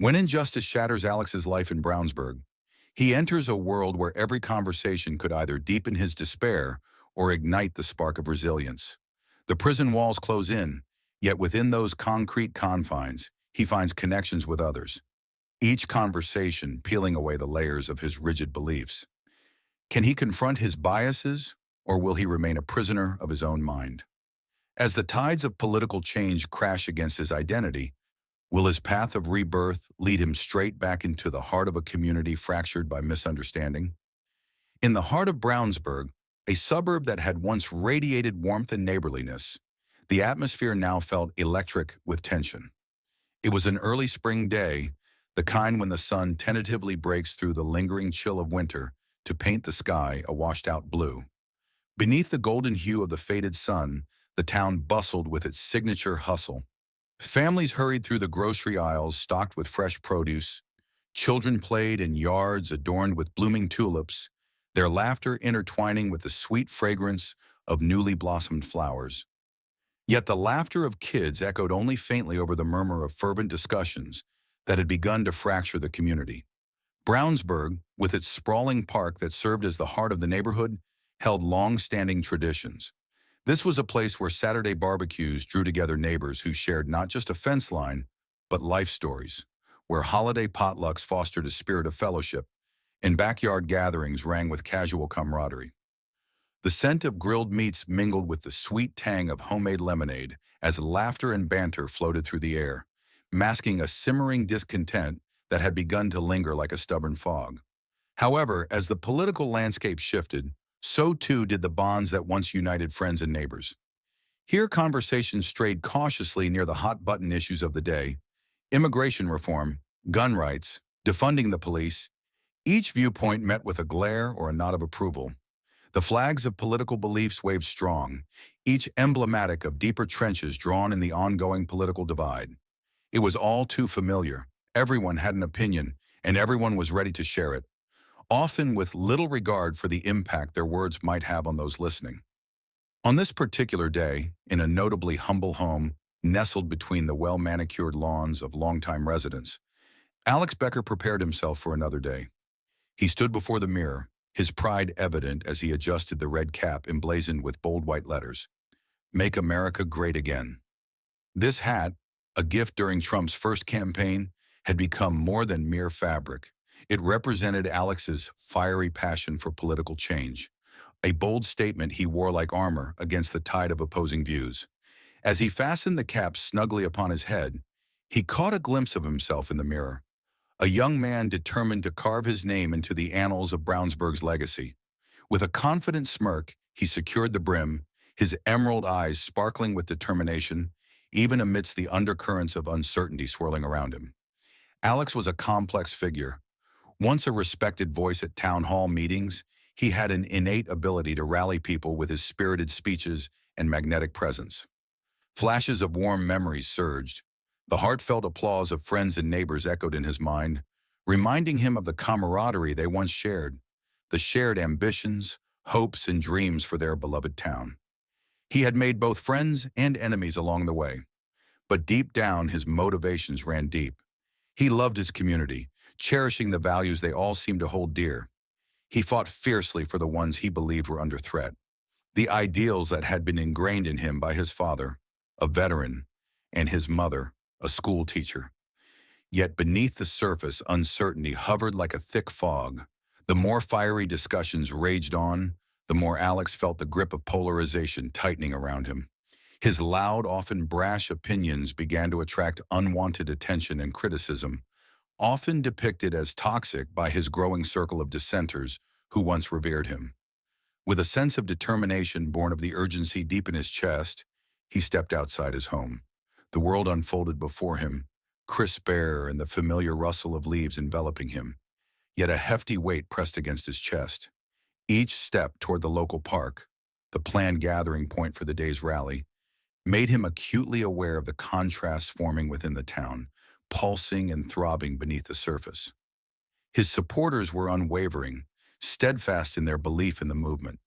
When injustice shatters Alex's life in Brownsburg, he enters a world where every conversation could either deepen his despair or ignite the spark of resilience. The prison walls close in, yet within those concrete confines, he finds connections with others, each conversation peeling away the layers of his rigid beliefs. Can he confront his biases, or will he remain a prisoner of his own mind? As the tides of political change crash against his identity, will his path of rebirth lead him straight back into the heart of a community fractured by misunderstanding? In the heart of Brownsburg, a suburb that had once radiated warmth and neighborliness, the atmosphere now felt electric with tension. It was an early spring day, the kind when the sun tentatively breaks through the lingering chill of winter to paint the sky a washed-out blue. Beneath the golden hue of the faded sun, the town bustled with its signature hustle. Families hurried through the grocery aisles stocked with fresh produce. Children played in yards adorned with blooming tulips, their laughter intertwining with the sweet fragrance of newly blossomed flowers. Yet the laughter of kids echoed only faintly over the murmur of fervent discussions that had begun to fracture the community. Brownsburg, with its sprawling park that served as the heart of the neighborhood, held long-standing traditions. This was a place where Saturday barbecues drew together neighbors who shared not just a fence line, but life stories, where holiday potlucks fostered a spirit of fellowship, and backyard gatherings rang with casual camaraderie. The scent of grilled meats mingled with the sweet tang of homemade lemonade as laughter and banter floated through the air, masking a simmering discontent that had begun to linger like a stubborn fog. However, as the political landscape shifted, so too did the bonds that once united friends and neighbors. Here conversations strayed cautiously near the hot-button issues of the day: immigration reform, gun rights, defunding the police. Each viewpoint met with a glare or a nod of approval. The flags of political beliefs waved strong, each emblematic of deeper trenches drawn in the ongoing political divide. It was all too familiar. Everyone had an opinion, and everyone was ready to share it, often with little regard for the impact their words might have on those listening. On this particular day, in a notably humble home nestled between the well-manicured lawns of longtime residents, Alex Becker prepared himself for another day. He stood before the mirror, his pride evident as he adjusted the red cap emblazoned with bold white letters, "Make America Great Again." This hat, a gift during Trump's first campaign, had become more than mere fabric. It represented Alex's fiery passion for political change, a bold statement he wore like armor against the tide of opposing views. As he fastened the cap snugly upon his head, he caught a glimpse of himself in the mirror, a young man determined to carve his name into the annals of Brownsburg's legacy. With a confident smirk, he secured the brim, his emerald eyes sparkling with determination, even amidst the undercurrents of uncertainty swirling around him. Alex was a complex figure. Once a respected voice at town hall meetings, he had an innate ability to rally people with his spirited speeches and magnetic presence. Flashes of warm memories surged. The heartfelt applause of friends and neighbors echoed in his mind, reminding him of the camaraderie they once shared, the shared ambitions, hopes, and dreams for their beloved town. He had made both friends and enemies along the way, but deep down his motivations ran deep. He loved his community, cherishing the values they all seemed to hold dear. He fought fiercely for the ones he believed were under threat, the ideals that had been ingrained in him by his father, a veteran, and his mother, a school teacher. Yet beneath the surface, uncertainty hovered like a thick fog. The more fiery discussions raged on, the more Alex felt the grip of polarization tightening around him. His loud, often brash opinions began to attract unwanted attention and criticism, often depicted as toxic by his growing circle of dissenters who once revered him. With a sense of determination born of the urgency deep in his chest, he stepped outside his home. The world unfolded before him, crisp air and the familiar rustle of leaves enveloping him. Yet a hefty weight pressed against his chest. Each step toward the local park, the planned gathering point for the day's rally, made him acutely aware of the contrasts forming within the town, pulsing and throbbing beneath the surface. His supporters were unwavering, steadfast in their belief in the movement.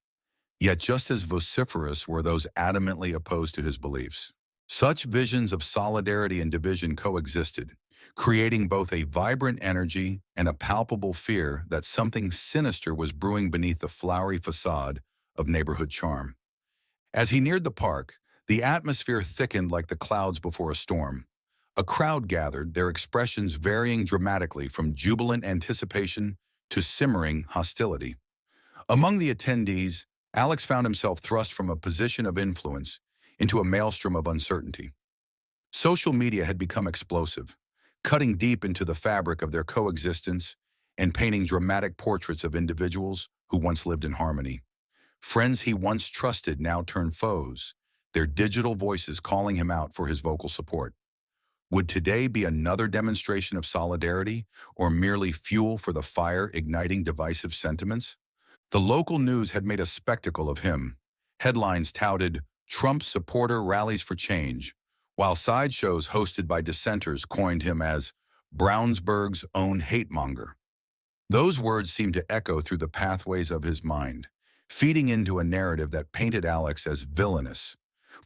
Yet just as vociferous were those adamantly opposed to his beliefs. Such visions of solidarity and division coexisted, creating both a vibrant energy and a palpable fear that something sinister was brewing beneath the flowery facade of neighborhood charm. As he neared the park, the atmosphere thickened like the clouds before a storm. A crowd gathered, their expressions varying dramatically from jubilant anticipation to simmering hostility. Among the attendees, Alex found himself thrust from a position of influence into a maelstrom of uncertainty. Social media had become explosive, cutting deep into the fabric of their coexistence and painting dramatic portraits of individuals who once lived in harmony. Friends he once trusted now turned foes, their digital voices calling him out for his vocal support. Would today be another demonstration of solidarity or merely fuel for the fire igniting divisive sentiments? The local news had made a spectacle of him. Headlines touted, "Trump supporter rallies for change," while sideshows hosted by dissenters coined him as Brownsburg's own hate-monger. Those words seemed to echo through the pathways of his mind, feeding into a narrative that painted Alex as villainous,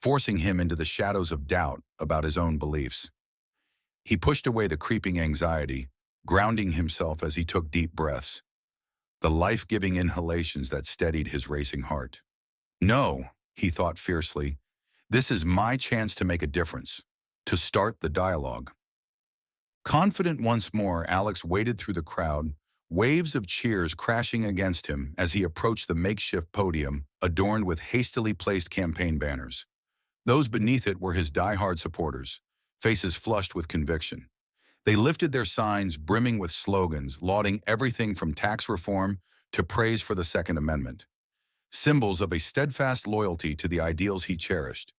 forcing him into the shadows of doubt about his own beliefs. He pushed away the creeping anxiety, grounding himself as he took deep breaths, the life-giving inhalations that steadied his racing heart. No, he thought fiercely, this is my chance to make a difference, to start the dialogue. Confident once more, Alex waded through the crowd, waves of cheers crashing against him as he approached the makeshift podium adorned with hastily placed campaign banners. Those beneath it were his die-hard supporters, faces flushed with conviction. They lifted their signs brimming with slogans lauding everything from tax reform to praise for the Second Amendment, symbols of a steadfast loyalty to the ideals he cherished.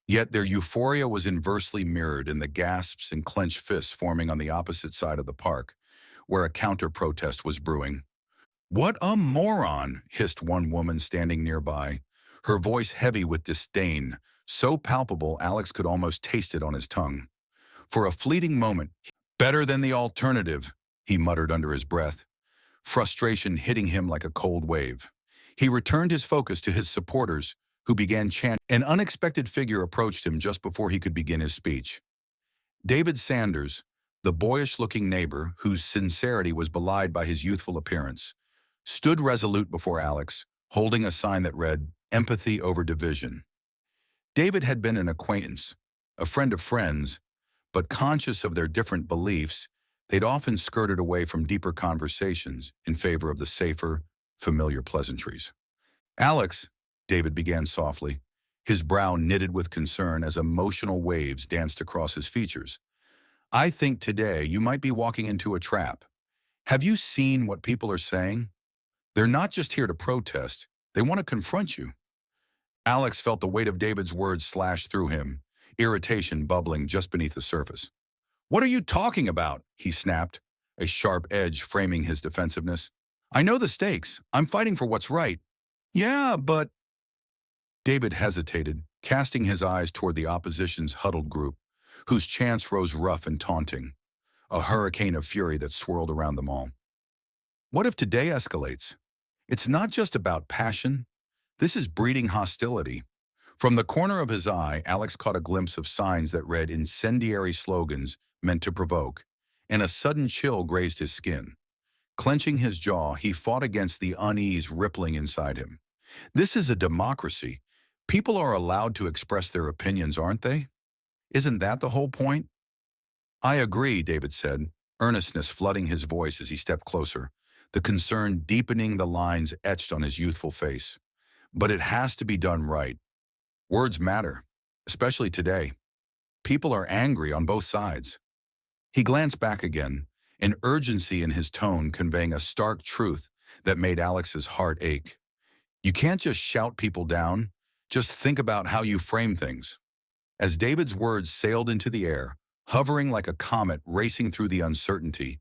Yet their euphoria was inversely mirrored in the gasps and clenched fists forming on the opposite side of the park, where a counter-protest was brewing. "What a moron!" hissed one woman standing nearby, her voice heavy with disdain, so palpable Alex could almost taste it on his tongue. For a fleeting moment, "Better than the alternative," he muttered under his breath, frustration hitting him like a cold wave. He returned his focus to his supporters, who began chanting. An unexpected figure approached him just before he could begin his speech. David Sanders, the boyish-looking neighbor whose sincerity was belied by his youthful appearance, stood resolute before Alex, holding a sign that read, "Empathy over division." David had been an acquaintance, a friend of friends, but conscious of their different beliefs, they'd often skirted away from deeper conversations in favor of the safer, familiar pleasantries. "Alex," David began softly, his brow knitted with concern as emotional waves danced across his features. "I think today you might be walking into a trap. Have you seen what people are saying? They're not just here to protest, they want to confront you." Alex felt the weight of David's words slash through him, irritation bubbling just beneath the surface. "What are you talking about?" he snapped, a sharp edge framing his defensiveness. "I know the stakes. I'm fighting for what's right." "Yeah, but—" David hesitated, casting his eyes toward the opposition's huddled group, whose chants rose rough and taunting, a hurricane of fury that swirled around them all. What if today escalates? It's not just about passion. This is breeding hostility. From the corner of his eye, Alex caught a glimpse of signs that read incendiary slogans meant to provoke, and a sudden chill grazed his skin. Clenching his jaw, he fought against the unease rippling inside him. This is a democracy. People are allowed to express their opinions, aren't they? Isn't that the whole point? "I agree," David said, earnestness flooding his voice as he stepped closer, the concern deepening the lines etched on his youthful face. "But it has to be done right. Words matter, especially today. People are angry on both sides." He glanced back again, an urgency in his tone conveying a stark truth that made Alex's heart ache. You can't just shout people down, just think about how you frame things. As David's words sailed into the air, hovering like a comet racing through the uncertainty,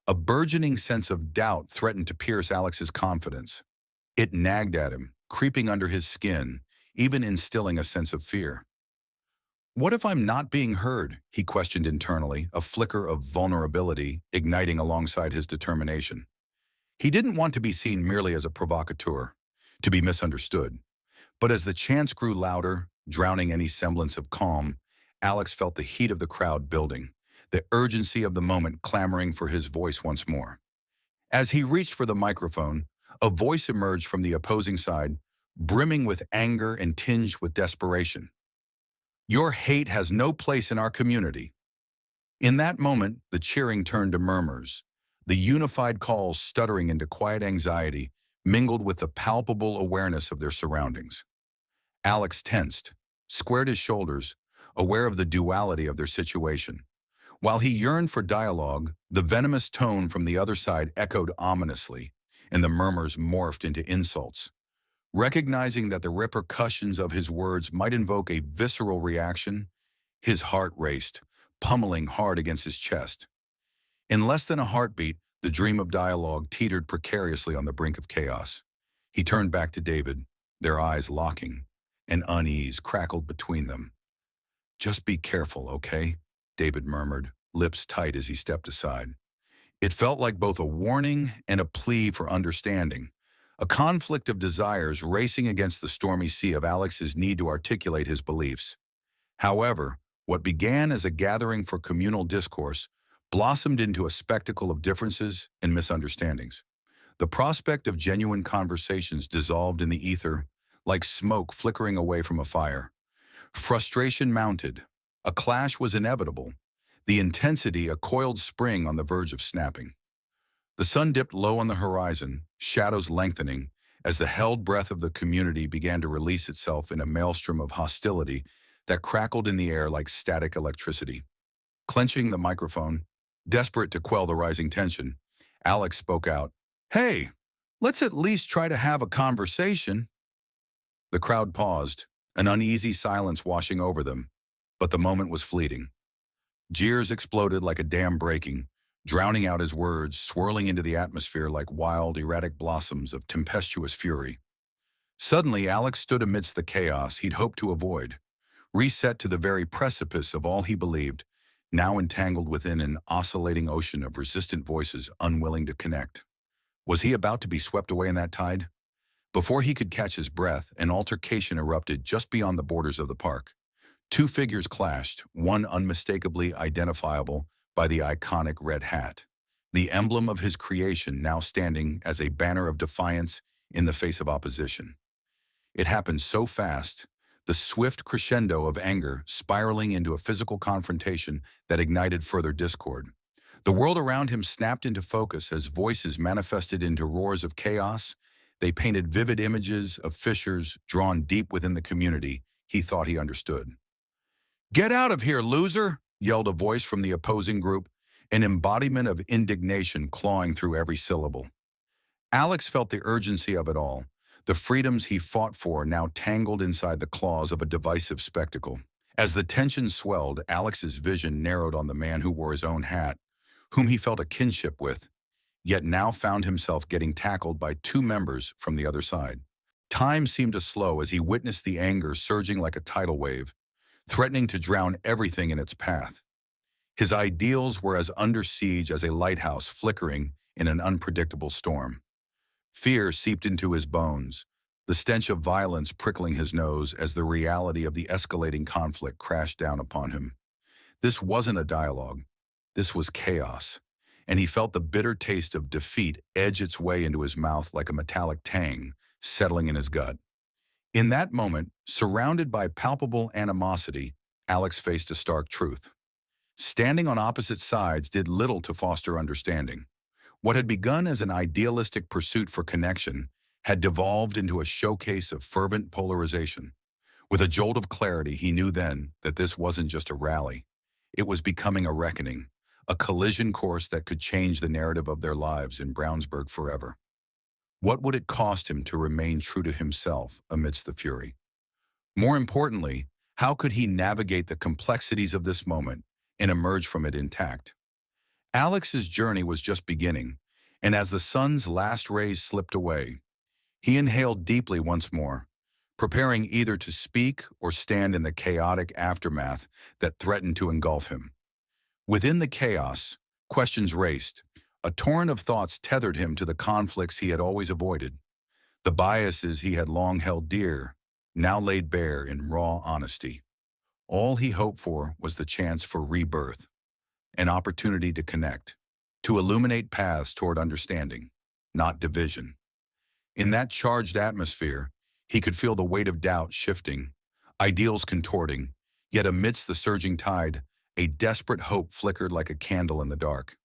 a burgeoning sense of doubt threatened to pierce Alex's confidence. It nagged at him, creeping under his skin, even instilling a sense of fear. "What if I'm not being heard?" he questioned internally, a flicker of vulnerability igniting alongside his determination. He didn't want to be seen merely as a provocateur, to be misunderstood. But as the chants grew louder, drowning any semblance of calm, Alex felt the heat of the crowd building, the urgency of the moment clamoring for his voice once more. As he reached for the microphone, a voice emerged from the opposing side, brimming with anger and tinged with desperation. "Your hate has no place in our community." In that moment, the cheering turned to murmurs, the unified calls stuttering into quiet anxiety, mingled with the palpable awareness of their surroundings. Alex tensed, squared his shoulders, aware of the duality of their situation. While he yearned for dialogue, the venomous tone from the other side echoed ominously, and the murmurs morphed into insults. Recognizing that the repercussions of his words might invoke a visceral reaction, his heart raced, pummeling hard against his chest. In less than a heartbeat, the dream of dialogue teetered precariously on the brink of chaos. He turned back to David, their eyes locking, and unease crackled between them. "Just be careful, okay?" David murmured, lips tight as he stepped aside. It felt like both a warning and a plea for understanding, a conflict of desires racing against the stormy sea of Alex's need to articulate his beliefs. However, what began as a gathering for communal discourse blossomed into a spectacle of differences and misunderstandings. The prospect of genuine conversations dissolved in the ether, like smoke flickering away from a fire. Frustration mounted. A clash was inevitable, the intensity a coiled spring on the verge of snapping. The sun dipped low on the horizon, shadows lengthening, as the held breath of the community began to release itself in a maelstrom of hostility that crackled in the air like static electricity. Clenching the microphone, desperate to quell the rising tension, Alex spoke out, "Hey, let's at least try to have a conversation." The crowd paused, an uneasy silence washing over them, but the moment was fleeting. Jeers exploded like a dam breaking, drowning out his words, swirling into the atmosphere like wild, erratic blossoms of tempestuous fury. Suddenly, Alex stood amidst the chaos he'd hoped to avoid, reset to the very precipice of all he believed, now entangled within an oscillating ocean of resistant voices unwilling to connect. Was he about to be swept away in that tide? Before he could catch his breath, an altercation erupted just beyond the borders of the park. Two figures clashed, one unmistakably identifiable by the iconic red hat, the emblem of his creation now standing as a banner of defiance in the face of opposition. It happened so fast, the swift crescendo of anger spiraling into a physical confrontation that ignited further discord. The world around him snapped into focus as voices manifested into roars of chaos. They painted vivid images of fissures drawn deep within the community he thought he understood. "Get out of here, loser!" yelled a voice from the opposing group, an embodiment of indignation clawing through every syllable. Alex felt the urgency of it all, the freedoms he fought for now tangled inside the claws of a divisive spectacle. As the tension swelled, Alex's vision narrowed on the man who wore his own hat, whom he felt a kinship with, yet now found himself getting tackled by two members from the other side. Time seemed to slow as he witnessed the anger surging like a tidal wave, threatening to drown everything in its path. His ideals were as under siege as a lighthouse flickering in an unpredictable storm. Fear seeped into his bones, the stench of violence prickling his nose as the reality of the escalating conflict crashed down upon him. This wasn't a dialogue. This was chaos, and he felt the bitter taste of defeat edge its way into his mouth like a metallic tang settling in his gut. In that moment, surrounded by palpable animosity, Alex faced a stark truth. Standing on opposite sides did little to foster understanding. What had begun as an idealistic pursuit for connection had devolved into a showcase of fervent polarization. With a jolt of clarity, he knew then that this wasn't just a rally. It was becoming a reckoning, a collision course that could change the narrative of their lives in Brownsburg forever. What would it cost him to remain true to himself amidst the fury? More importantly, how could he navigate the complexities of this moment and emerge from it intact? Alex's journey was just beginning, and as the sun's last rays slipped away, he inhaled deeply once more, preparing either to speak or stand in the chaotic aftermath that threatened to engulf him. Within the chaos, questions raced. A torrent of thoughts tethered him to the conflicts he had always avoided. The biases he had long held dear, now laid bare in raw honesty. All he hoped for was the chance for rebirth. an opportunity to connect, to illuminate paths toward understanding, not division. In that charged atmosphere, he could feel the weight of doubt shifting, ideals contorting, yet amidst the surging tide, a desperate hope flickered like a candle in the dark.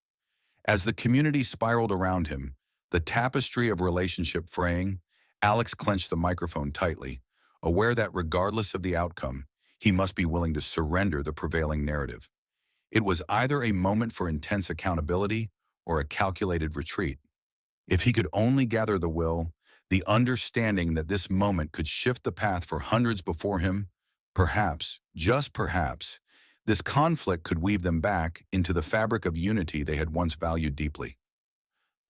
As the community spiraled around him, the tapestry of relationship fraying, Alex clenched the microphone tightly, aware that regardless of the outcome, he must be willing to surrender the prevailing narrative. It was either a moment for intense accountability or a calculated retreat. If he could only gather the will, the understanding that this moment could shift the path for hundreds before him, perhaps, just perhaps, this conflict could weave them back into the fabric of unity they had once valued deeply.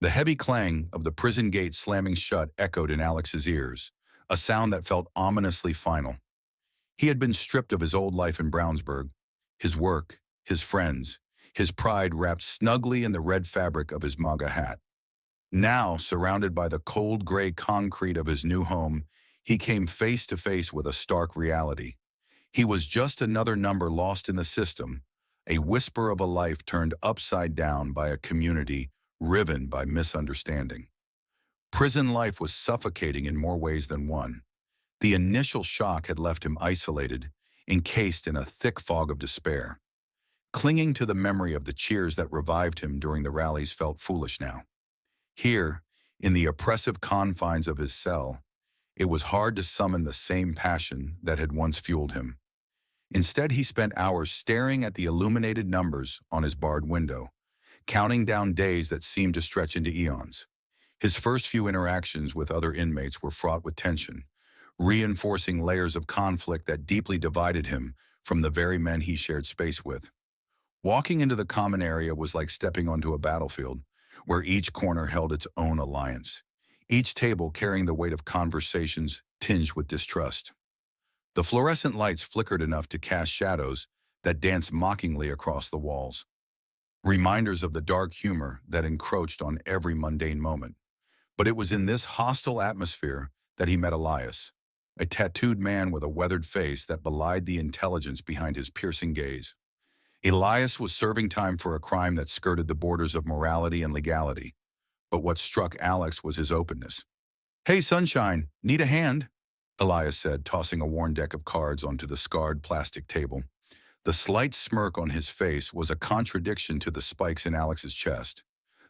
The heavy clang of the prison gate slamming shut echoed in Alex's ears, a sound that felt ominously final. He had been stripped of his old life in Brownsburg, his work, his friends, his pride wrapped snugly in the red fabric of his MAGA hat. Now, surrounded by the cold gray concrete of his new home, he came face to face with a stark reality. He was just another number lost in the system, a whisper of a life turned upside down by a community riven by misunderstanding. Prison life was suffocating in more ways than one. The initial shock had left him isolated, encased in a thick fog of despair. Clinging to the memory of the cheers that revived him during the rallies felt foolish now. Here, in the oppressive confines of his cell, it was hard to summon the same passion that had once fueled him. Instead, he spent hours staring at the illuminated numbers on his barred window, counting down days that seemed to stretch into eons. His first few interactions with other inmates were fraught with tension, reinforcing layers of conflict that deeply divided him from the very men he shared space with. Walking into the common area was like stepping onto a battlefield, where each corner held its own alliance, each table carrying the weight of conversations tinged with distrust. The fluorescent lights flickered enough to cast shadows that danced mockingly across the walls, reminders of the dark humor that encroached on every mundane moment. But it was in this hostile atmosphere that he met Elias, a tattooed man with a weathered face that belied the intelligence behind his piercing gaze. Elias was serving time for a crime that skirted the borders of morality and legality, but what struck Alex was his openness. "Hey, Sunshine, need a hand?" Elias said, tossing a worn deck of cards onto the scarred plastic table. The slight smirk on his face was a contradiction to the spikes in Alex's chest,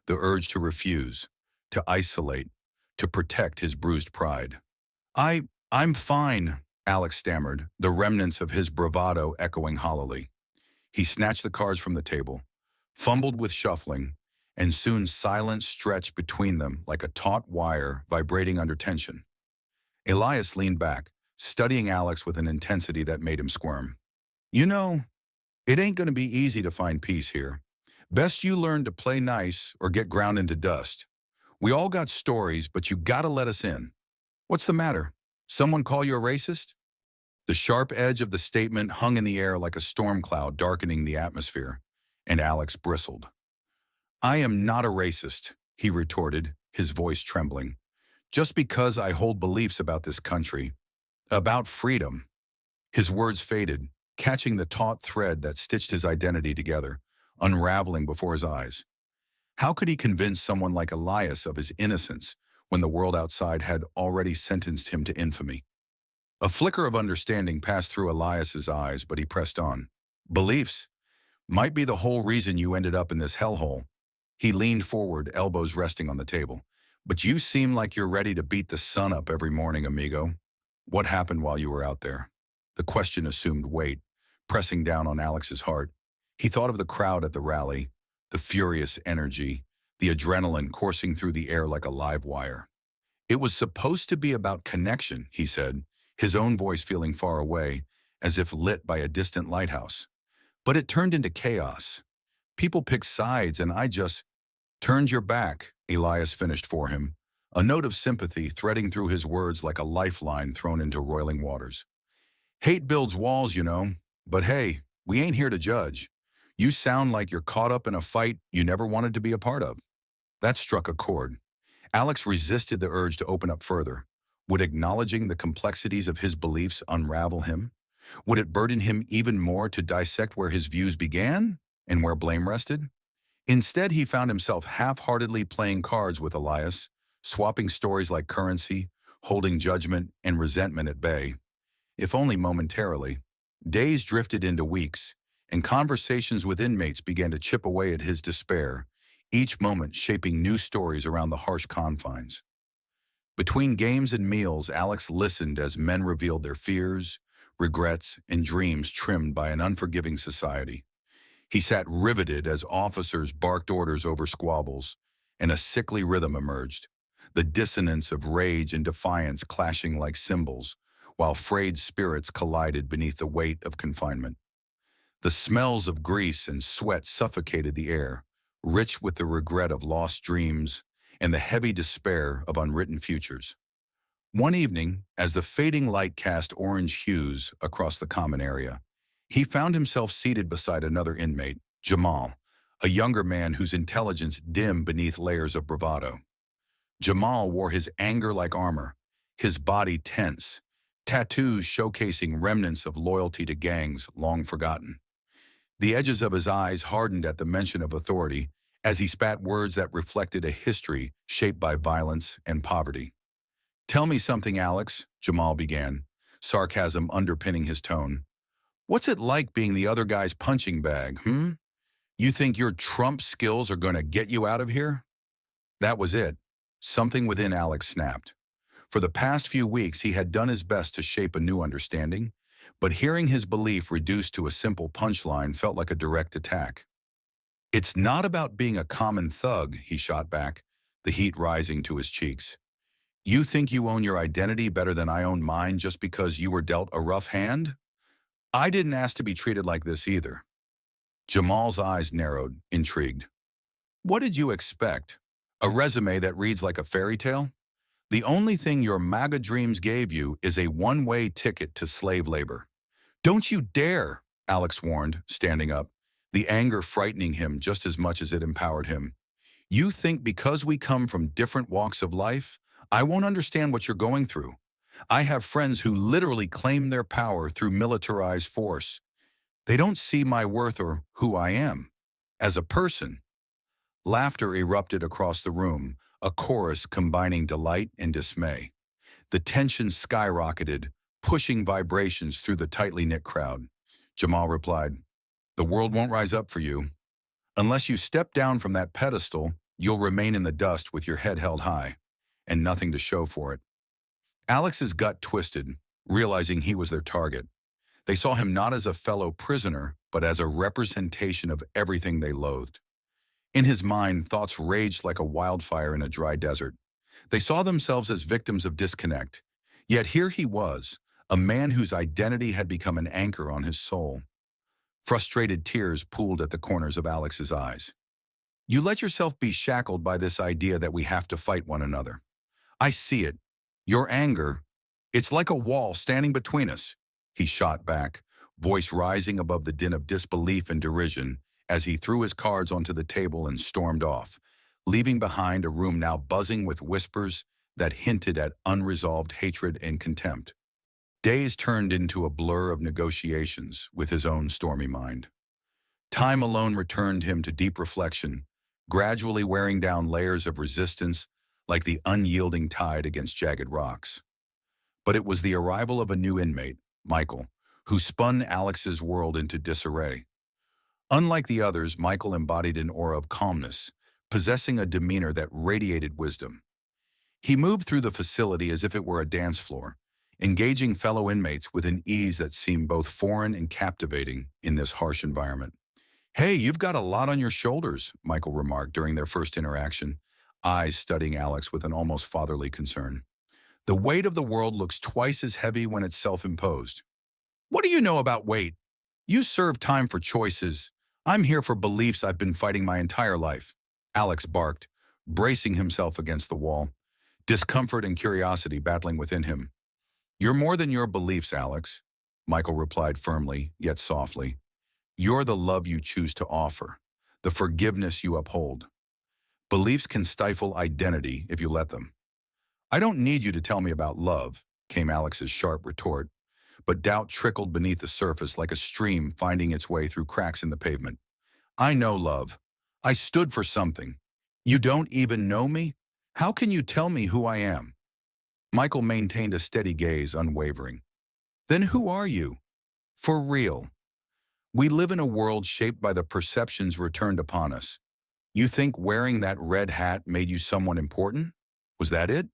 the urge to refuse, to isolate, to protect his bruised pride. I'm fine," Alex stammered, the remnants of his bravado echoing hollowly. He snatched the cards from the table, fumbled with shuffling, and soon silence stretched between them like a taut wire vibrating under tension. Elias leaned back, studying Alex with an intensity that made him squirm. "You know, it ain't gonna be easy to find peace here. Best you learn to play nice or get ground into dust. We all got stories, but you gotta let us in. What's the matter? Someone call you a racist?" The sharp edge of the statement hung in the air like a storm cloud darkening the atmosphere, and Alex bristled. "I am not a racist," he retorted, his voice trembling. "Just because I hold beliefs about this country, about freedom." His words faded, catching the taut thread that stitched his identity together, unraveling before his eyes. How could he convince someone like Elias of his innocence when the world outside had already sentenced him to infamy? A flicker of understanding passed through Elias's eyes, but he pressed on. "Beliefs might be the whole reason you ended up in this hellhole." He leaned forward, elbows resting on the table. "But you seem like you're ready to beat the sun up every morning, amigo. What happened while you were out there?" The question assumed weight, pressing down on Alex's heart. He thought of the crowd at the rally, the furious energy, the adrenaline coursing through the air like a live wire. "It was supposed to be about connection," he said, his own voice feeling far away, as if lit by a distant lighthouse. "But it turned into chaos. People picked sides and I just turned your back," Elias finished for him, a note of sympathy threading through his words like a lifeline thrown into roiling waters. "Hate builds walls, you know, but hey, we ain't here to judge. You sound like you're caught up in a fight you never wanted to be a part of." That struck a chord. Alex resisted the urge to open up further. Would acknowledging the complexities of his beliefs unravel him? Would it burden him even more to dissect where his views began? And where blame rested? Instead, he found himself half-heartedly playing cards with Elias, swapping stories like currency, holding judgment and resentment at bay, if only momentarily. Days drifted into weeks, and conversations with inmates began to chip away at his despair, each moment shaping new stories around the harsh confines. Between games and meals, Alex listened as men revealed their fears, regrets, and dreams trimmed by an unforgiving society. He sat riveted as officers barked orders over squabbles, and a sickly rhythm emerged, the dissonance of rage and defiance clashing like cymbals, while frayed spirits collided beneath the weight of confinement. The smells of grease and sweat suffocated the air, rich with the regret of lost dreams and the heavy despair of unwritten futures. One evening, as the fading light cast orange hues across the common area, he found himself seated beside another inmate, Jamal, a younger man whose intelligence dimmed beneath layers of bravado. Jamal wore his anger like armor, his body tense, tattoos showcasing remnants of loyalty to gangs long forgotten. The edges of his eyes hardened at the mention of authority as he spat words that reflected a history shaped by violence and poverty. "Tell me something, Alex," Jamal began, sarcasm underpinning his tone. "What's it like being the other guy's punching bag, hmm? You think your Trump skills are going to get you out of here?" That was it. Something within Alex snapped. For the past few weeks, he had done his best to shape a new understanding, but hearing his belief reduced to a simple punchline felt like a direct attack. "It's not about being a common thug," he shot back, the heat rising to his cheeks. "You think you own your identity better than I own mine just because you were dealt a rough hand? I didn't ask to be treated like this either." Jamal's eyes narrowed, intrigued. "What did you expect? A resume that reads like a fairy tale? The only thing your MAGA dreams gave you is a one-way ticket to slave labor." "Don't you dare," Alex warned, standing up, the anger frightening him just as much as it empowered him. "You think because we come from different walks of life, I won't understand what you're going through? I have friends who literally claim their power through militarized force. They don't see my worth or who I am. As a person." Laughter erupted across the room, a chorus combining delight and dismay. The tension skyrocketed, pushing vibrations through the tightly knit crowd. Jamal replied, "The world won't rise up for you. Unless you step down from that pedestal, you'll remain in the dust with your head held high, and nothing to show for it." Alex's gut twisted, realizing he was their target. They saw him not as a fellow prisoner, but as a representation of everything they loathed. In his mind, thoughts raged like a wildfire in a dry desert. They saw themselves as victims of disconnect. Yet here he was, a man whose identity had become an anchor on his soul. Frustrated tears pooled at the corners of Alex's eyes. "You let yourself be shackled by this idea that we have to fight one another. I see it. Your anger, it's like a wall standing between us," he shot back, voice rising above the din of disbelief and derision as he threw his cards onto the table and stormed off, leaving behind a room now buzzing with whispers that hinted at unresolved hatred and contempt. Days turned into a blur of negotiations with his own stormy mind. Time alone returned him to deep reflection, gradually wearing down layers of resistance like the unyielding tide against jagged rocks. But it was the arrival of a new inmate, Michael, who spun Alex's world into disarray. Unlike the others, Michael embodied an aura of calmness, possessing a demeanor that radiated wisdom. He moved through the facility as if it were a dance floor, engaging fellow inmates with an ease that seemed both foreign and captivating in this harsh environment. "Hey, you've got a lot on your shoulders," Michael remarked during their first interaction, eyes studying Alex with an almost fatherly concern. "The weight of the world looks twice as heavy when it's self-imposed." "What do you know about weight? You serve time for choices. I'm here for beliefs I've been fighting my entire life," Alex barked, bracing himself against the wall, discomfort and curiosity battling within him. "You're more than your beliefs, Alex," Michael replied firmly, yet softly. "You're the love you choose to offer, the forgiveness you uphold. Beliefs can stifle identity if you let them." "I don't need you to tell me about love," came Alex's sharp retort, but doubt trickled beneath the surface like a stream finding its way through cracks in the pavement. I know, love. I stood for something. You don't even know me? How can you tell me who I am? Michael maintained a steady gaze, unwavering. Then who are you? For real. We live in a world shaped by the perceptions returned upon us. You think wearing that red hat made you someone important? Was that it?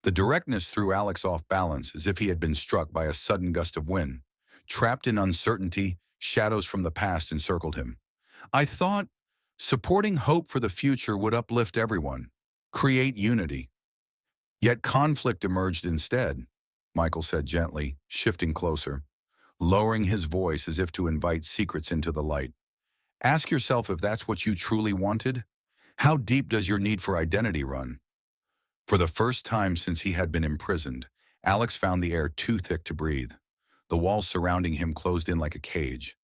The directness threw Alex off balance as if he had been struck by a sudden gust of wind. Trapped in uncertainty, shadows from the past encircled him. I thought supporting hope for the future would uplift everyone, create unity. Yet conflict emerged instead, Michael said gently, shifting closer, lowering his voice as if to invite secrets into the light. Ask yourself if that's what you truly wanted. How deep does your need for identity run? For the first time since he had been imprisoned, Alex found the air too thick to breathe. The walls surrounding him closed in like a cage.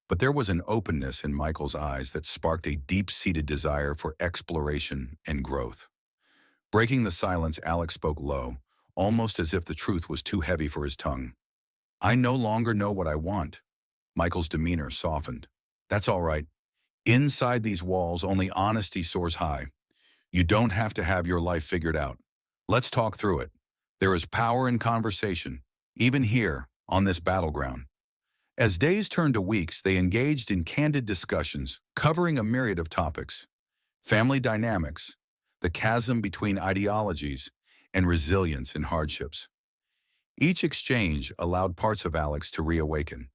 But there was an openness in Michael's eyes that sparked a deep-seated desire for exploration and growth. Breaking the silence, Alex spoke low, almost as if the truth was too heavy for his tongue. I no longer know what I want. Michael's demeanor softened. That's all right. Inside these walls, only honesty soars high. You don't have to have your life figured out. Let's talk through it. There is power in conversation, even here, on this battleground. As days turned to weeks, they engaged in candid discussions, covering a myriad of topics. Family dynamics, the chasm between ideologies, and resilience in hardships. Each exchange allowed parts of Alex to reawaken.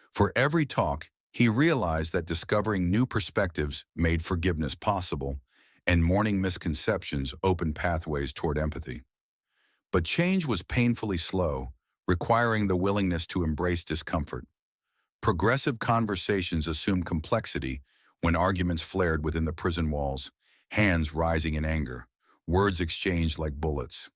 For every talk, he realized that discovering new perspectives made forgiveness possible, and mourning misconceptions opened pathways toward empathy. But change was painfully slow, requiring the willingness to embrace discomfort. Progressive conversations assumed complexity when arguments flared within the prison walls, hands rising in anger, words exchanged like bullets.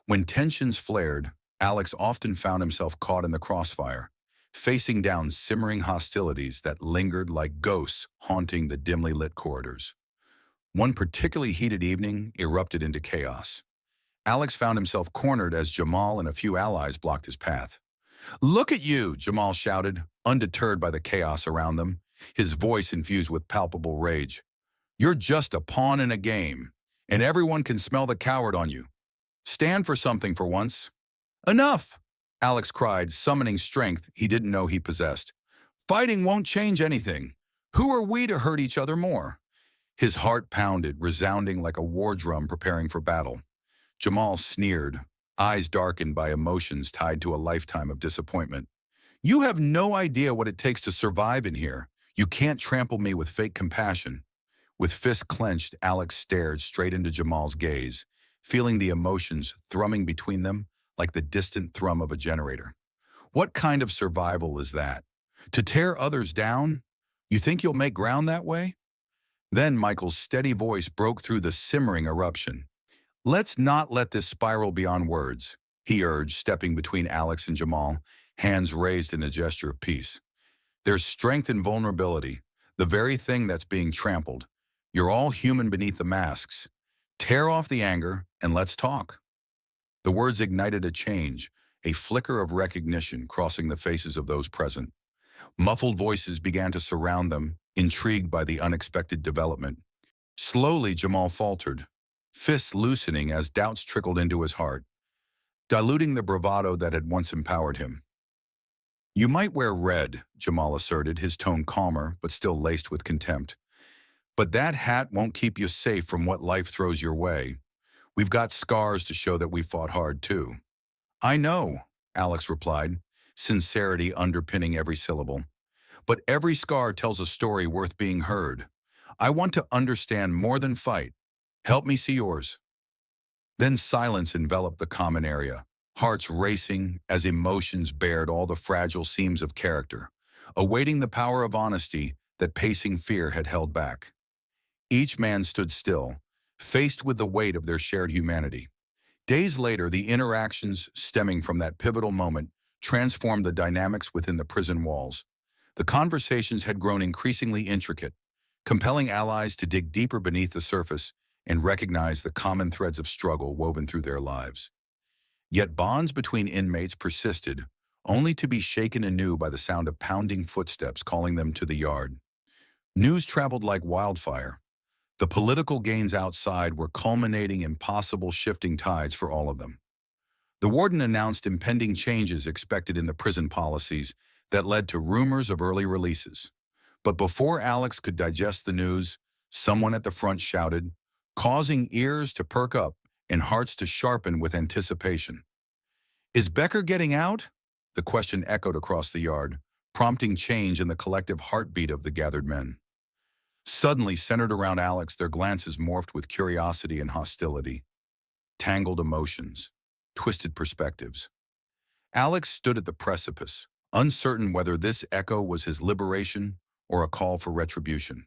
When tensions flared, Alex often found himself caught in the crossfire, facing down simmering hostilities that lingered like ghosts haunting the dimly lit corridors. One particularly heated evening erupted into chaos. Alex found himself cornered as Jamal and a few allies blocked his path. "Look at you," Jamal shouted, undeterred by the chaos around them, his voice infused with palpable rage. "You're just a pawn in a game, and everyone can smell the coward on you. Stand for something for once." "Enough!" Alex cried, summoning strength he didn't know he possessed. "Fighting won't change anything. Who are we to hurt each other more?" His heart pounded, resounding like a war drum preparing for battle. Jamal sneered, eyes darkened by emotions tied to a lifetime of disappointment. "You have no idea what it takes to survive in here. You can't trample me with fake compassion." With fists clenched, Alex stared straight into Jamal's gaze, feeling the emotions thrumming between them like the distant thrum of a generator. What kind of survival is that? To tear others down? You think you'll make ground that way? Then Michael's steady voice broke through the simmering eruption. "Let's not let this spiral beyond words," he urged, stepping between Alex and Jamal, hands raised in a gesture of peace. "There's strength in vulnerability, the very thing that's being trampled. You're all human beneath the masks. Tear off the anger and let's talk." The words ignited a change, a flicker of recognition crossing the faces of those present. Muffled voices began to surround them, intrigued by the unexpected development. Slowly, Jamal faltered, fists loosening as doubts trickled into his heart, diluting the bravado that had once empowered him. "You might wear red," Jamal asserted, his tone calmer but still laced with contempt. "But that hat won't keep you safe from what life throws your way. We've got scars to show that we fought hard, too." "I know," Alex replied, sincerity underpinning every syllable. "But every scar tells a story worth being heard. I want to understand more than fight. Help me see yours." Then silence enveloped the common area, hearts racing as emotions bared all the fragile seams of character, awaiting the power of honesty that pacing fear had held back. Each man stood still, faced with the weight of their shared humanity. Days later, the interactions stemming from that pivotal moment transformed the dynamics within the prison walls. The conversations had grown increasingly intricate, compelling allies to dig deeper beneath the surface and recognize the common threads of struggle woven through their lives. Yet bonds between inmates persisted, only to be shaken anew by the sound of pounding footsteps calling them to the yard. News traveled like wildfire. The political gains outside were culminating in possible shifting tides for all of them. The warden announced impending changes expected in the prison policies that led to rumors of early releases. But before Alex could digest the news, someone at the front shouted, causing ears to perk up and hearts to sharpen with anticipation. "Is Becker getting out?" The question echoed across the yard, prompting change in the collective heartbeat of the gathered men. Suddenly, centered around Alex, their glances morphed with curiosity and hostility, tangled emotions, twisted perspectives. Alex stood at the precipice, uncertain whether this echo was his liberation or a call for retribution.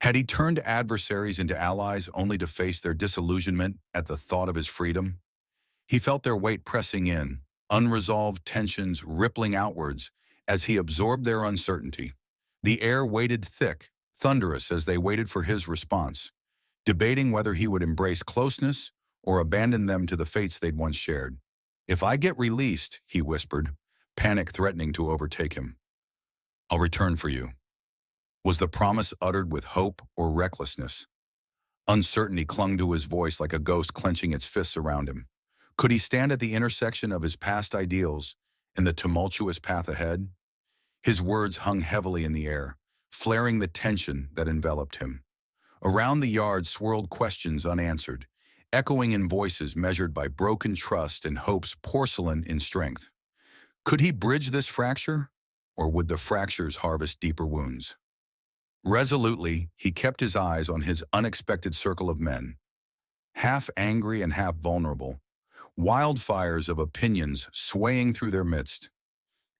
Had he turned adversaries into allies only to face their disillusionment at the thought of his freedom? He felt their weight pressing in, unresolved tensions rippling outwards as he absorbed their uncertainty. The air weighted thick, thunderous as they waited for his response, debating whether he would embrace closeness or abandon them to the fates they'd once shared. "If I get released," he whispered, panic threatening to overtake him, "I'll return for you." Was the promise uttered with hope or recklessness? Uncertainty clung to his voice like a ghost clenching its fists around him. Could he stand at the intersection of his past ideals and the tumultuous path ahead? His words hung heavily in the air, flaring the tension that enveloped him. Around the yard swirled questions unanswered, echoing in voices measured by broken trust and hope's porcelain in strength. Could he bridge this fracture, or would the fractures harvest deeper wounds? Resolutely, he kept his eyes on his unexpected circle of men, half angry and half vulnerable, wildfires of opinions swaying through their midst.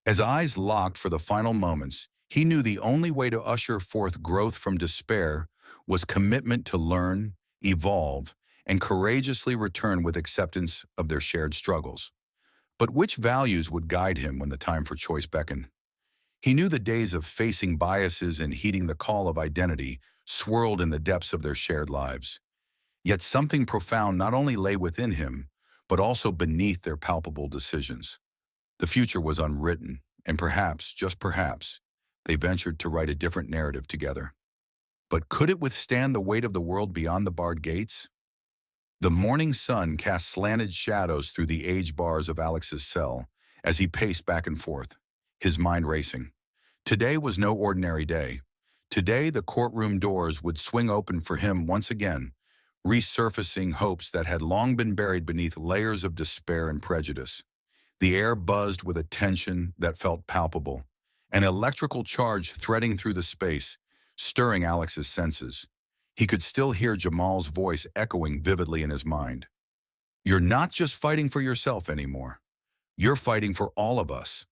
As eyes locked for the final moments, he knew the only way to usher forth growth from despair was commitment to learn, evolve, and courageously return with acceptance of their shared struggles. But which values would guide him when the time for choice beckoned? He knew the days of facing biases and heeding the call of identity swirled in the depths of their shared lives. Yet something profound not only lay within him, but also beneath their palpable decisions. The future was unwritten, and perhaps, just perhaps, they ventured to write a different narrative together. But could it withstand the weight of the world beyond the barred gates? The morning sun cast slanted shadows through the age bars of Alex's cell as he paced back and forth, his mind racing. Today was no ordinary day. Today, the courtroom doors would swing open for him once again, resurfacing hopes that had long been buried beneath layers of despair and prejudice. The air buzzed with a tension that felt palpable, an electrical charge threading through the space, stirring Alex's senses. He could still hear Jamal's voice echoing vividly in his mind. "You're not just fighting for yourself anymore. You're fighting for all of us."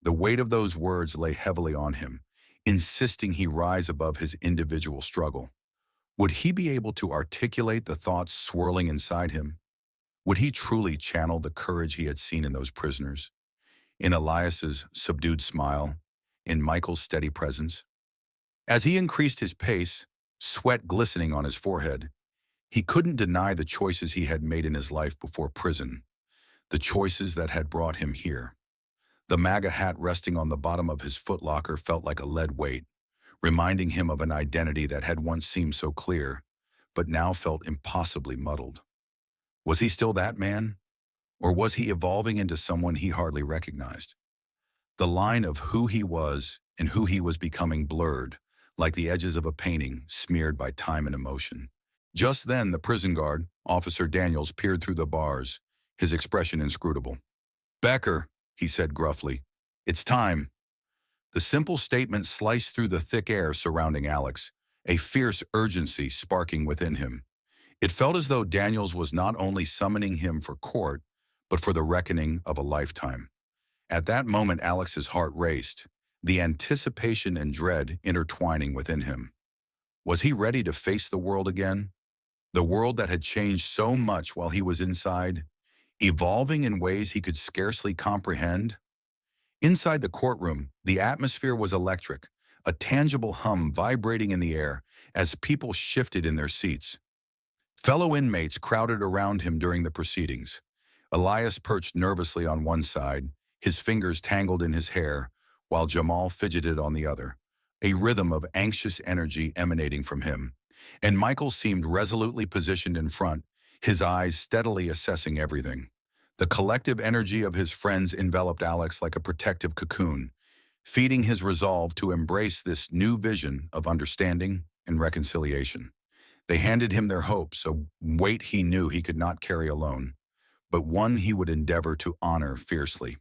The weight of those words lay heavily on him, insisting he rise above his individual struggle. Would he be able to articulate the thoughts swirling inside him? Would he truly channel the courage he had seen in those prisoners? In Elias's subdued smile, in Michael's steady presence? As he increased his pace, sweat glistening on his forehead, he couldn't deny the choices he had made in his life before prison, the choices that had brought him here. The MAGA hat resting on the bottom of his footlocker felt like a lead weight, reminding him of an identity that had once seemed so clear, but now felt impossibly muddled. Was he still that man? Or was he evolving into someone he hardly recognized? The line of who he was and who he was becoming blurred, like the edges of a painting smeared by time and emotion. Just then, the prison guard, Officer Daniels, peered through the bars, his expression inscrutable. "Becker," he said gruffly, "it's time." The simple statement sliced through the thick air surrounding Alex, a fierce urgency sparking within him. It felt as though Daniels was not only summoning him for court, but for the reckoning of a lifetime. At that moment, Alex's heart raced, the anticipation and dread intertwining within him. Was he ready to face the world again? The world that had changed so much while he was inside, evolving in ways he could scarcely comprehend? Inside the courtroom, the atmosphere was electric, a tangible hum vibrating in the air as people shifted in their seats. Fellow inmates crowded around him during the proceedings. Elias perched nervously on one side, his fingers tangled in his hair, while Jamal fidgeted on the other, a rhythm of anxious energy emanating from him, and Michael seemed resolutely positioned in front, his eyes steadily assessing everything. The collective energy of his friends enveloped Alex like a protective cocoon, feeding his resolve to embrace this new vision of understanding and reconciliation. They handed him their hopes, a weight he knew he could not carry alone, but one he would endeavor to honor fiercely.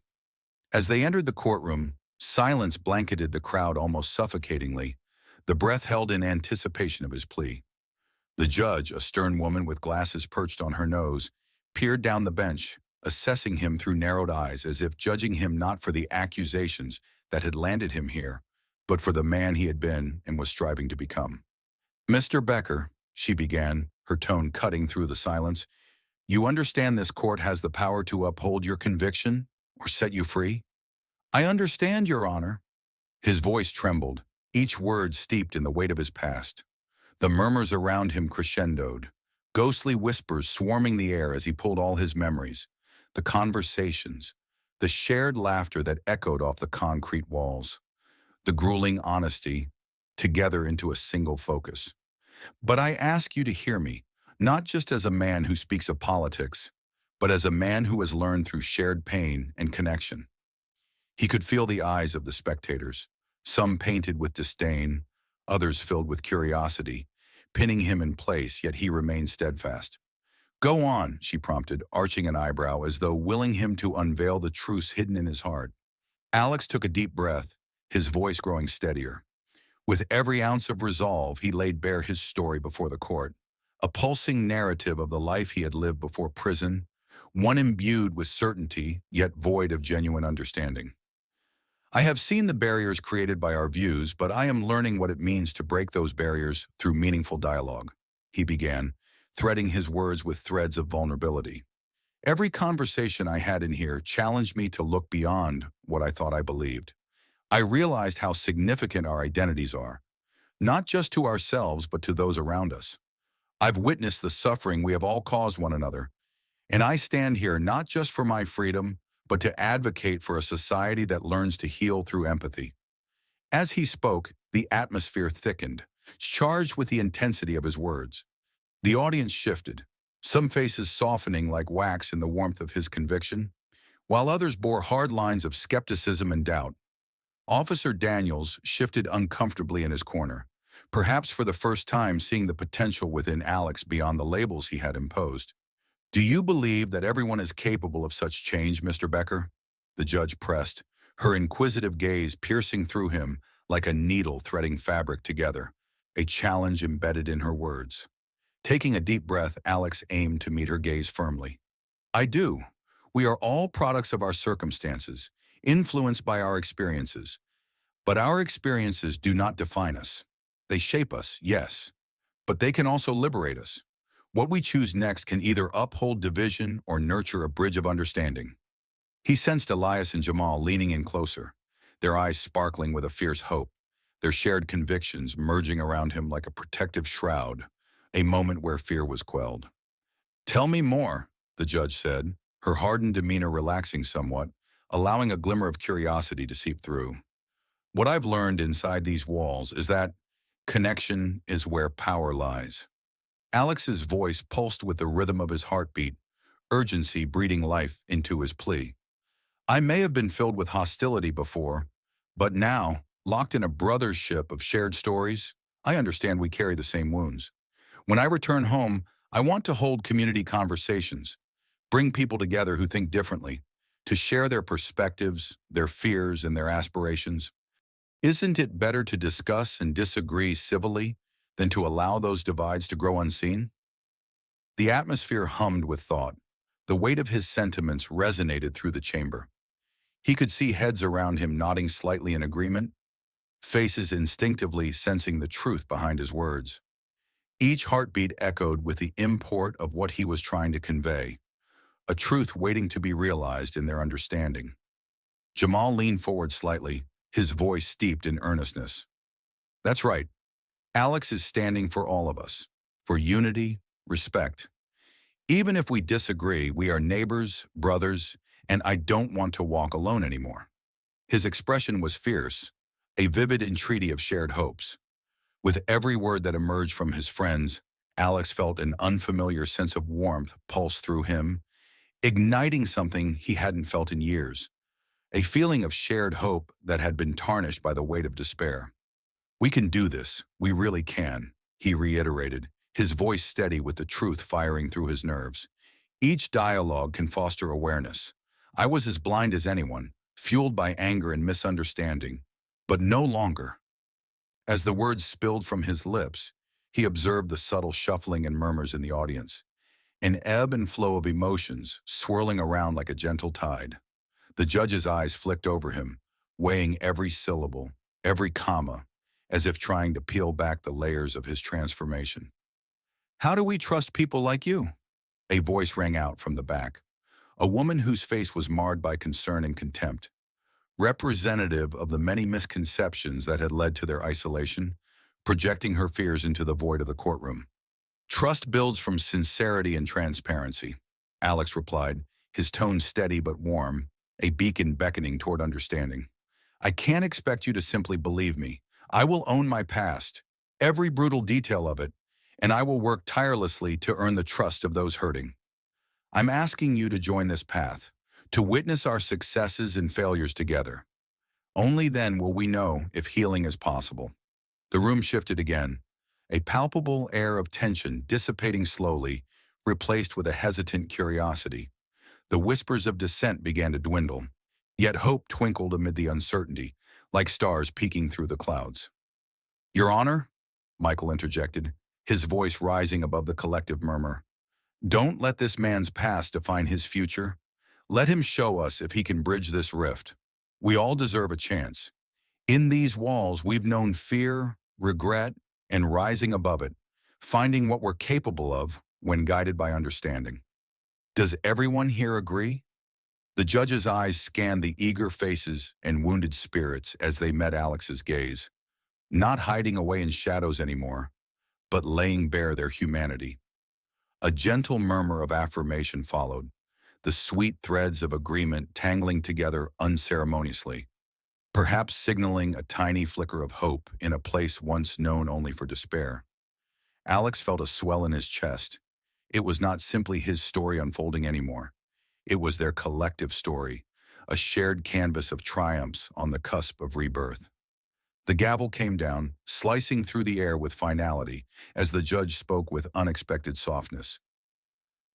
As they entered the courtroom, silence blanketed the crowd almost suffocatingly, the breath held in anticipation of his plea. The judge, a stern woman with glasses perched on her nose, peered down the bench, assessing him through narrowed eyes as if judging him not for the accusations that had landed him here, but for the man he had been and was striving to become. "Mr. Becker," she began, her tone cutting through the silence, "you understand this court has the power to uphold your conviction or set you free?" "I understand, Your Honor." His voice trembled, each word steeped in the weight of his past. The murmurs around him crescendoed, ghostly whispers swarming the air as he pulled all his memories, the conversations, the shared laughter that echoed off the concrete walls, the grueling honesty, together into a single focus. "But I ask you to hear me, not just as a man who speaks of politics, but as a man who has learned through shared pain and connection." He could feel the eyes of the spectators, some painted with disdain, others filled with curiosity, pinning him in place, yet he remained steadfast. "Go on," she prompted, arching an eyebrow as though willing him to unveil the truths hidden in his heart. Alex took a deep breath, his voice growing steadier. With every ounce of resolve, he laid bare his story before the court, a pulsing narrative of the life he had lived before prison, one imbued with certainty, yet void of genuine understanding. "I have seen the barriers created by our views, but I am learning what it means to break those barriers through meaningful dialogue," he began, threading his words with threads of vulnerability. "Every conversation I had in here challenged me to look beyond what I thought I believed. I realized how significant our identities are, not just to ourselves, but to those around us. I've witnessed the suffering we have all caused one another, and I stand here not just for my freedom, but to advocate for a society that learns to heal through empathy." As he spoke, the atmosphere thickened, charged with the intensity of his words. The audience shifted, some faces softening like wax in the warmth of his conviction, while others bore hard lines of skepticism and doubt. Officer Daniels shifted uncomfortably in his corner, perhaps for the first time seeing the potential within Alex beyond the labels he had imposed. "Do you believe that everyone is capable of such change, Mr. Becker?" the judge pressed, her inquisitive gaze piercing through him like a needle threading fabric together, a challenge embedded in her words. Taking a deep breath, Alex aimed to meet her gaze firmly. "I do. We are all products of our circumstances, influenced by our experiences. But our experiences do not define us. They shape us, yes, but they can also liberate us. What we choose next can either uphold division or nurture a bridge of understanding." He sensed Elias and Jamal leaning in closer, their eyes sparkling with a fierce hope, their shared convictions merging around him like a protective shroud, a moment where fear was quelled. "Tell me more," the judge said, her hardened demeanor relaxing somewhat, allowing a glimmer of curiosity to seep through. "What I've learned inside these walls is that connection is where power lies." Alex's voice pulsed with the rhythm of his heartbeat, urgency breathing life into his plea. "I may have been filled with hostility before, but now, locked in a brothership of shared stories, I understand we carry the same wounds. When I return home, I want to hold community conversations, bring people together who think differently, to share their perspectives, their fears, and their aspirations. Isn't it better to discuss and disagree civilly than to allow those divides to grow unseen?" The atmosphere hummed with thought. The weight of his sentiments resonated through the chamber. He could see heads around him nodding slightly in agreement, faces instinctively sensing the truth behind his words. Each heartbeat echoed with the import of what he was trying to convey, a truth waiting to be realized in their understanding. Jamal leaned forward slightly, his voice steeped in earnestness. "That's right. Alex is standing for all of us, for unity, respect. Even if we disagree, we are neighbors, brothers, and I don't want to walk alone anymore." His expression was fierce, a vivid entreaty of shared hopes. With every word that emerged from his friends, Alex felt an unfamiliar sense of warmth pulse through him, igniting something he hadn't felt in years, a feeling of shared hope that had been tarnished by the weight of despair. "We can do this, we really can," he reiterated, his voice steady with the truth firing through his nerves. "Each dialogue can foster awareness. I was as blind as anyone, fueled by anger and misunderstanding, but no longer." As the words spilled from his lips, he observed the subtle shuffling and murmurs in the audience, an ebb and flow of emotions swirling around like a gentle tide. The judge's eyes flicked over him, weighing every syllable, every comma, as if trying to peel back the layers of his transformation. "How do we trust people like you?" A voice rang out from the back, a woman whose face was marred by concern and contempt, representative of the many misconceptions that had led to their isolation, projecting her fears into the void of the courtroom. "Trust builds from sincerity and transparency," Alex replied, his tone steady but warm, a beacon beckoning toward understanding. "I can't expect you to simply believe me. I will own my past, every brutal detail of it, and I will work tirelessly to earn the trust of those hurting. I'm asking you to join this path, to witness our successes and failures together. Only then will we know if healing is possible." The room shifted again, a palpable air of tension dissipating slowly, replaced with a hesitant curiosity. The whispers of dissent began to dwindle, yet hope twinkled amid the uncertainty, like stars peeking through the clouds. "Your Honor," Michael interjected, his voice rising above the collective murmur, "don't let this man's past define his future. Let him show us if he can bridge this rift. We all deserve a chance. In these walls, we've known fear, regret, and rising above it, finding what we're capable of when guided by understanding. Does everyone here agree?" The judge's eyes scanned the eager faces and wounded spirits as they met Alex's gaze, not hiding away in shadows anymore, but laying bare their humanity. A gentle murmur of affirmation followed, the sweet threads of agreement tangling together unceremoniously, perhaps signaling a tiny flicker of hope in a place once known only for despair. Alex felt a swell in his chest. It was not simply his story unfolding anymore. It was their collective story, a shared canvas of triumphs on the cusp of rebirth. The gavel came down, slicing through the air with finality, as the judge spoke with unexpected softness.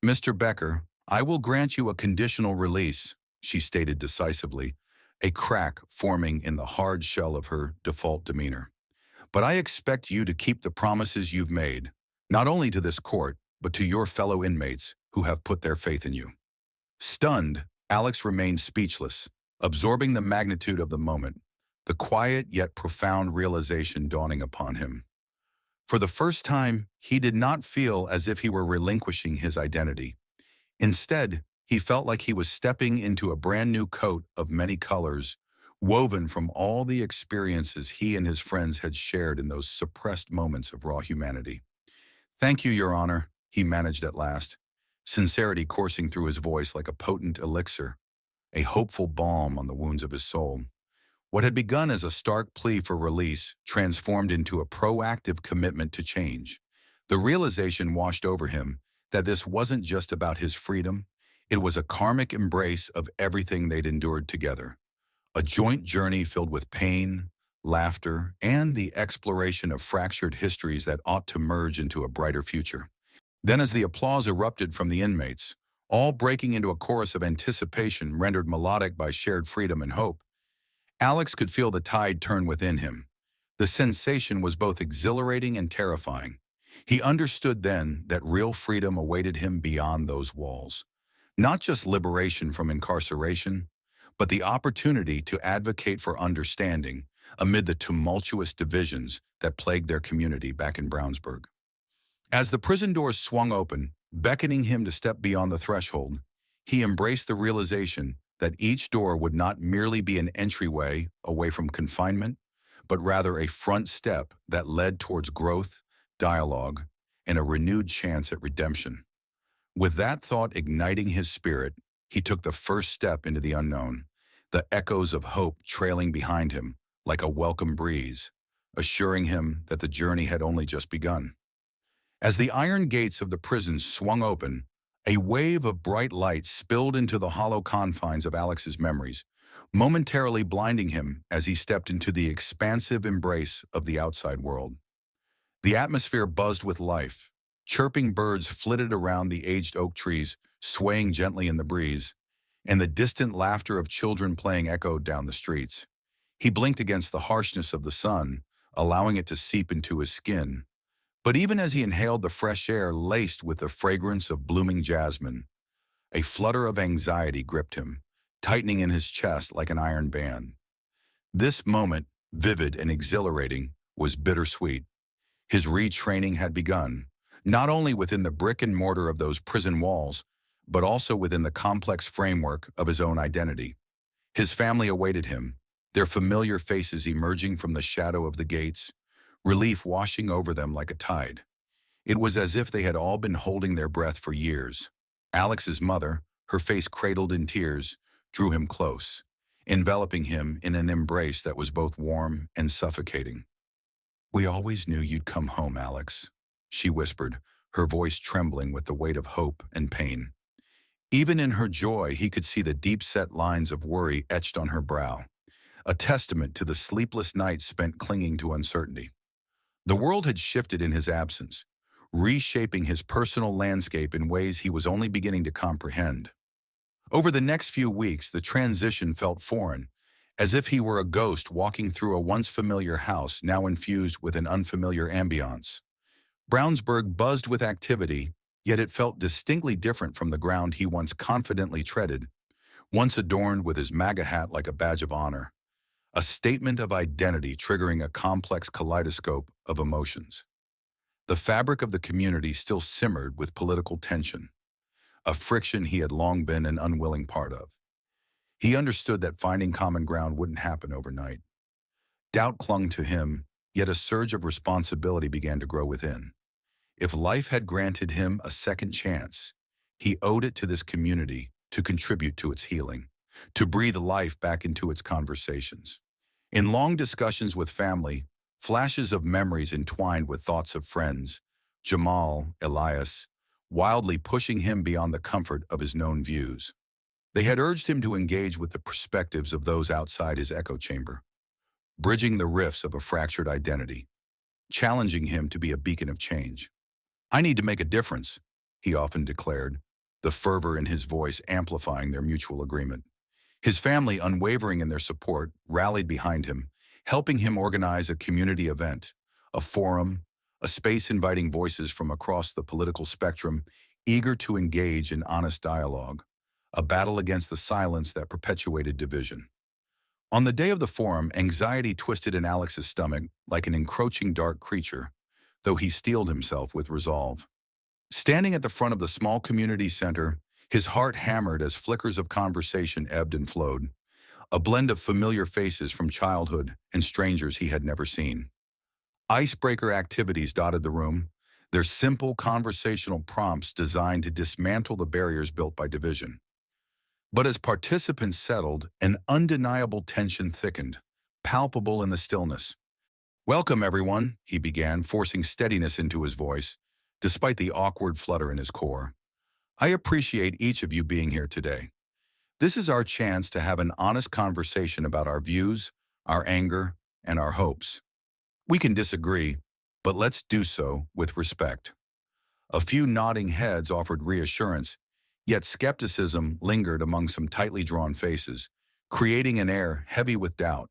"Mr. Becker, I will grant you a conditional release," she stated decisively, a crack forming in the hard shell of her default demeanor. "But I expect you to keep the promises you've made, not only to this court, but to your fellow inmates who have put their faith in you." Stunned, Alex remained speechless, absorbing the magnitude of the moment, the quiet yet profound realization dawning upon him. For the first time, he did not feel as if he were relinquishing his identity. Instead, he felt like he was stepping into a brand new coat of many colors, woven from all the experiences he and his friends had shared in those suppressed moments of raw humanity. "Thank you, Your Honor," he managed at last, sincerity coursing through his voice like a potent elixir, a hopeful balm on the wounds of his soul. What had begun as a stark plea for release transformed into a proactive commitment to change. The realization washed over him that this wasn't just about his freedom, it was a karmic embrace of everything they'd endured together. A joint journey filled with pain, laughter, and the exploration of fractured histories that ought to merge into a brighter future. Then as the applause erupted from the inmates, all breaking into a chorus of anticipation rendered melodic by shared freedom and hope, Alex could feel the tide turn within him. The sensation was both exhilarating and terrifying. He understood then that real freedom awaited him beyond those walls. Not just liberation from incarceration, but the opportunity to advocate for understanding amid the tumultuous divisions that plagued their community back in Brownsburg. As the prison doors swung open, beckoning him to step beyond the threshold, he embraced the realization that each door would not merely be an entryway away from confinement, but rather a front step that led towards growth, dialogue, and a renewed chance at redemption. With that thought igniting his spirit, he took the first step into the unknown, the echoes of hope trailing behind him, like a welcome breeze, assuring him that the journey had only just begun. As the iron gates of the prison swung open, a wave of bright light spilled into the hollow confines of Alex's memories, momentarily blinding him as he stepped into the expansive embrace of the outside world. The atmosphere buzzed with life. Chirping birds flitted around the aged oak trees, swaying gently in the breeze, and the distant laughter of children playing echoed down the streets. He blinked against the harshness of the sun, allowing it to seep into his skin. But even as he inhaled the fresh air laced with the fragrance of blooming jasmine, a flutter of anxiety gripped him, tightening in his chest like an iron band. This moment, vivid and exhilarating, was bittersweet. His retraining had begun, not only within the brick and mortar of those prison walls, but also within the complex framework of his own identity. His family awaited him, their familiar faces emerging from the shadow of the gates, relief washing over them like a tide. It was as if they had all been holding their breath for years. Alex's mother, her face cradled in tears, drew him close, enveloping him in an embrace that was both warm and suffocating. "We always knew you'd come home, Alex," she whispered, her voice trembling with the weight of hope and pain. Even in her joy, he could see the deep-set lines of worry etched on her brow, a testament to the sleepless nights spent clinging to uncertainty. The world had shifted in his absence, reshaping his personal landscape in ways he was only beginning to comprehend. Over the next few weeks, the transition felt foreign, as if he were a ghost walking through a once familiar house now infused with an unfamiliar ambiance. Brownsburg buzzed with activity, yet it felt distinctly different from the ground he once confidently treaded, once adorned with his MAGA hat like a badge of honor, a statement of identity triggering a complex kaleidoscope of emotions. The fabric of the community still simmered with political tension, a friction he had long been an unwilling part of. He understood that finding common ground wouldn't happen overnight. Doubt clung to him, yet a surge of responsibility began to grow within. If life had granted him a second chance, he owed it to this community to contribute to its healing, to breathe life back into its conversations. In long discussions with family, flashes of memories entwined with thoughts of friends, Jamal, Elias, wildly pushing him beyond the comfort of his known views. They had urged him to engage with the perspectives of those outside his echo chamber, bridging the rifts of a fractured identity, challenging him to be a beacon of change. "I need to make a difference," he often declared, the fervor in his voice amplifying their mutual agreement. His family, unwavering in their support, rallied behind him, helping him organize a community event, a forum, a space inviting voices from across the political spectrum, eager to engage in honest dialogue, a battle against the silence that perpetuated division. On the day of the forum, anxiety twisted in Alex's stomach like an encroaching dark creature, though he steeled himself with resolve. Standing at the front of the small community center, his heart hammered as flickers of conversation ebbed and flowed, a blend of familiar faces from childhood and strangers he had never seen. Icebreaker activities dotted the room, their simple conversational prompts designed to dismantle the barriers built by division. But as participants settled, an undeniable tension thickened, palpable in the stillness. "Welcome, everyone," he began, forcing steadiness into his voice, despite the awkward flutter in his core. "I appreciate each of you being here today. This is our chance to have an honest conversation about our views, our anger, and our hopes. We can disagree, but let's do so with respect." A few nodding heads offered reassurance, yet skepticism lingered among some tightly drawn faces, creating an air heavy with doubt.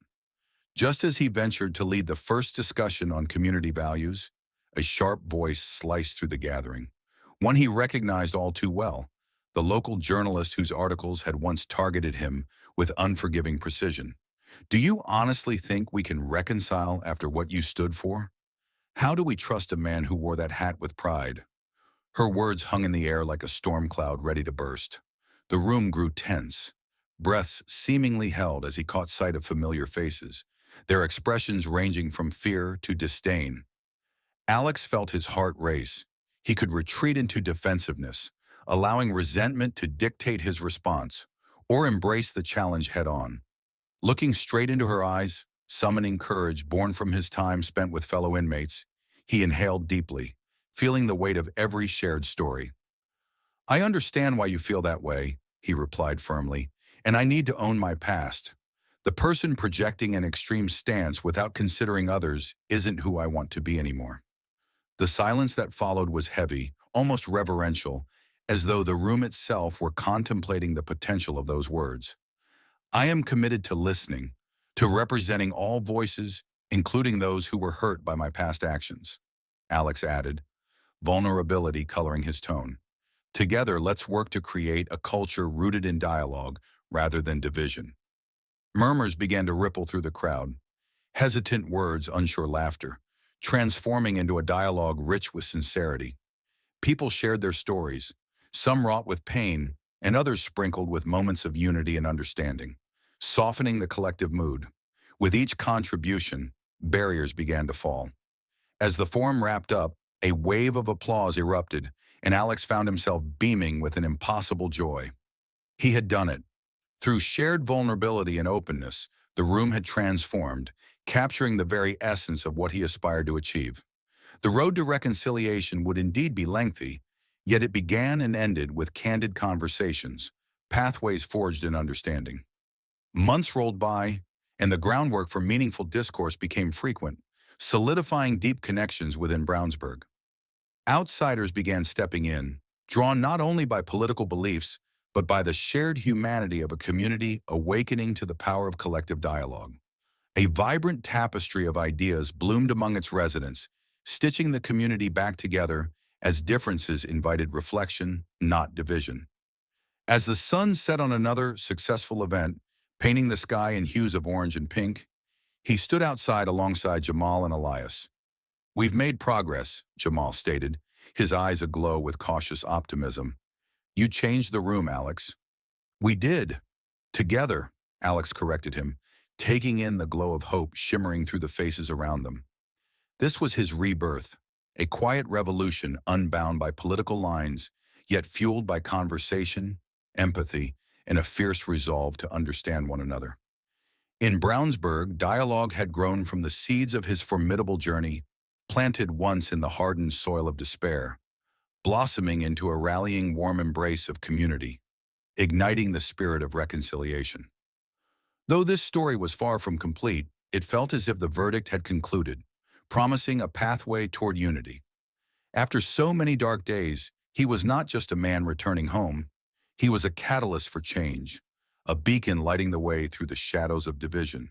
Just as he ventured to lead the first discussion on community values, a sharp voice sliced through the gathering, one he recognized all too well, the local journalist whose articles had once targeted him with unforgiving precision. "Do you honestly think we can reconcile after what you stood for? How do we trust a man who wore that hat with pride?" Her words hung in the air like a storm cloud ready to burst. The room grew tense, breaths seemingly held as he caught sight of familiar faces, their expressions ranging from fear to disdain. Alex felt his heart race. He could retreat into defensiveness, allowing resentment to dictate his response, or embrace the challenge head-on. Looking straight into her eyes, Summoning courage born from his time spent with fellow inmates, he inhaled deeply, feeling the weight of every shared story. "I understand why you feel that way," he replied firmly, "and I need to own my past. The person projecting an extreme stance without considering others isn't who I want to be anymore." The silence that followed was heavy, almost reverential, as though the room itself were contemplating the potential of those words. "I am committed to listening, to representing all voices, including those who were hurt by my past actions," Alex added, vulnerability coloring his tone. "Together, let's work to create a culture rooted in dialogue rather than division." Murmurs began to ripple through the crowd, hesitant words, unsure laughter, transforming into a dialogue rich with sincerity. People shared their stories, some wrought with pain, and others sprinkled with moments of unity and understanding, softening the collective mood. With each contribution, barriers began to fall. As the forum wrapped up, a wave of applause erupted, and Alex found himself beaming with an impossible joy. He had done it. Through shared vulnerability and openness, the room had transformed, capturing the very essence of what he aspired to achieve. The road to reconciliation would indeed be lengthy, yet it began and ended with candid conversations, pathways forged in understanding. Months rolled by, and the groundwork for meaningful discourse became frequent, solidifying deep connections within Brownsburg. Outsiders began stepping in, drawn not only by political beliefs, but by the shared humanity of a community awakening to the power of collective dialogue. A vibrant tapestry of ideas bloomed among its residents, stitching the community back together as differences invited reflection, not division. As the sun set on another successful event, painting the sky in hues of orange and pink, he stood outside alongside Jamal and Elias. "We've made progress," Jamal stated, his eyes aglow with cautious optimism. "You changed the room, Alex." "We did. Together," Alex corrected him, taking in the glow of hope shimmering through the faces around them. This was his rebirth, a quiet revolution unbound by political lines, yet fueled by conversation, empathy, and a fierce resolve to understand one another. In Brownsburg, dialogue had grown from the seeds of his formidable journey, planted once in the hardened soil of despair, blossoming into a rallying warm embrace of community, igniting the spirit of reconciliation. Though this story was far from complete, it felt as if the verdict had concluded, promising a pathway toward unity. After so many dark days, he was not just a man returning home, he was a catalyst for change, a beacon lighting the way through the shadows of division.